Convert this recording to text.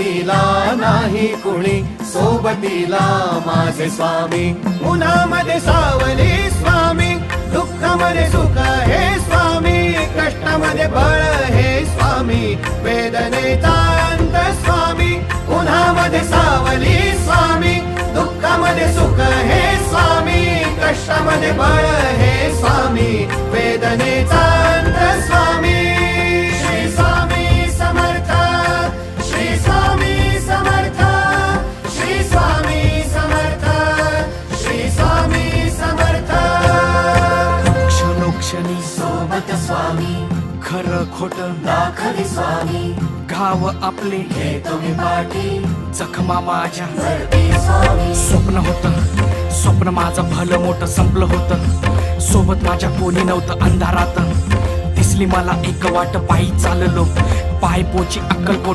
सोबतीला नाही कुणी, सोबतीला माझे स्वामी. उन्हामध्ये सावली स्वामी, दुःखामध्ये सुख हे स्वामी, कष्टामध्ये बळ हे स्वामी, वेदनेचा अंत स्वामी. उन्हामध्ये सावली स्वामी, दुःखामध्ये सुख हे स्वामी, कष्टामध्ये बळ हे स्वामी, वेदनेचा अंत स्वामी. श्री स्वामी समर्थ, श्री स्वामी समर्थ, श्री स्वामी समर्थ, श्री स्वामी समर्थ. क्षणोक्षणी सोबत स्वामी, खरं खोट दाखवी स्वामी, घाव आपले हे तुम्ही पाठी जखमा माझ्या. भरती स्वामी. स्वप्न होतं, स्वप्न माझं भलं मोठं संपलं होतं. सोबत माझ्या कोणी नव्हतं अंधारात. दिसली मला एक वाट, पायी चाललो, पाय पोची अक्कलकोट